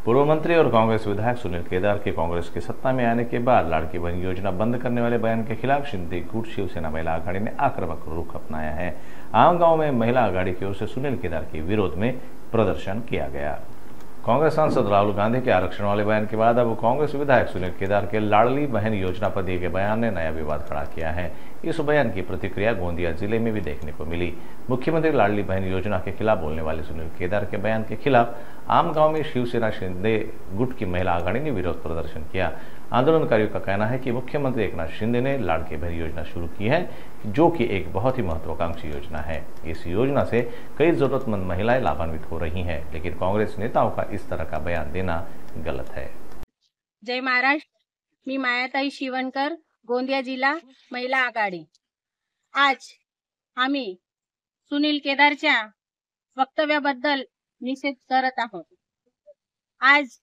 पूर्व मंत्री और कांग्रेस विधायक सुनील केदार के कांग्रेस के सत्ता में आने के बाद लाड़की बहन योजना बंद करने वाले बयान के खिलाफ शिंदे गुट शिवसेना महिला आघाड़ी ने आक्रामक रुख अपनाया है। आम गांव में महिला आघाड़ी की ओर से सुनील केदार के विरोध में प्रदर्शन किया गया। कांग्रेस सांसद राहुल गांधी के आरक्षण वाले बयान के बाद अब कांग्रेस विधायक सुनील केदार के लाडली बहन योजना पर दिए गए बयान ने नया विवाद खड़ा किया है। इस बयान की प्रतिक्रिया गोंदिया जिले में भी देखने को मिली। मुख्यमंत्री लाडली बहन योजना के खिलाफ बोलने वाले सुनील केदार के बयान के खिलाफ आम गांव में शिवसेना शिंदे गुट की महिला आघाड़ी ने विरोध प्रदर्शन किया। आंदोलनकारियों का कहना है कि मुख्यमंत्री एकनाथ शिंदे ने लाड़की बहन योजना शुरू की है, जो कि एक बहुत ही महत्वाकांक्षी योजना है। इस योजना से कई जरूरतमंद महिलाएं लाभान्वित हो रही हैं, लेकिन कांग्रेस नेताओं का इस तरह का बयान देना गलत है। जय महाराष्ट्र, मी मायाताई शिवणकर, गोंदिया जिल्हा महिला आघाडी। आज आम्ही सुनील केदारच्या वक्तव्याबद्दल निषेध करत आहोत। आज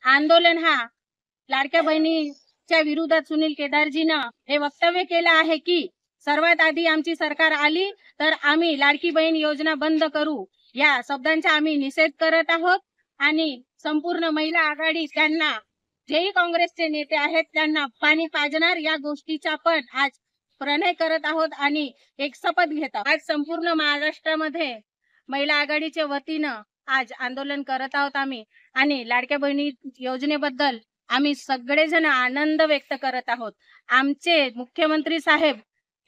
आंदोलन हा लाडक्या बहिणीच्या विरोधात सुनील केदारजीनं हे वक्तव्य केलं आहे की सर्वात आधी आमची सरकार आली तर आम्ही लाडकी बहीण योजना बंद करू, या शब्दांचा आम्ही निषेध करत आहोत। आणि संपूर्ण महिला आघाडी त्यांना जेही काँग्रेसचे नेते आहेत त्यांना पाणी पाजणार या गोष्टीचा पण आज प्रणय करत आहोत आणि एक शपथ घेत आहोत। आज संपूर्ण महाराष्ट्रामध्ये महिला आघाडीच्या वतीनं आज आंदोलन करत आहोत आम्ही, आणि लाडक्या बहिणी योजनेबद्दल आम्ही सगळेजण आनंद व्यक्त करत आहोत। आमचे मुख्यमंत्री साहेब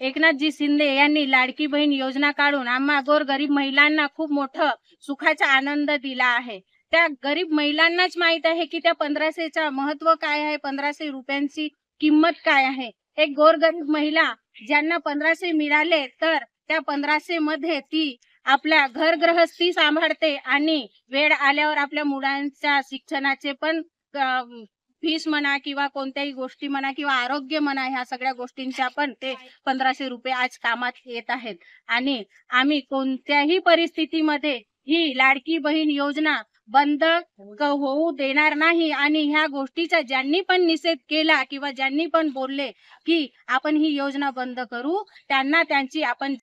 एकनाथजी शिंदे यांनी लाडकी बहीण योजना काढून आम्हा गोरगरीब महिलांना खूप मोठं सुखाचा आनंद दिला आहे। त्या गरीब महिलांनाच माहित आहे की त्या 1500चा महत्व काय आहे, 1500 रुपयांची किंमत काय आहे। एक गोरगरीब महिला ज्यांना 1500 मिळाले तर त्या 1500 मध्ये ती आपल्या घरगृहस्थी सांभाळते आणि वेळ आल्यावर आपल्या मुलांच्या शिक्षणाचे पण फीस म्हणा किंवा कोणत्याही गोष्टी म्हणा किंवा आरोग्य म्हणा, ह्या सगळ्या गोष्टींच्या पण ते 1500 रुपये आज कामात येत आहेत। आणि आम्ही कोणत्याही परिस्थितीमध्ये ही लाडकी बहीण योजना बंद होऊ देणार नाही। आणि ह्या गोष्टीचा ज्यांनी पण निषेध केला किंवा ज्यांनी पण बोलले की आपण ही योजना बंद करू, त्यांना त्यांची आपण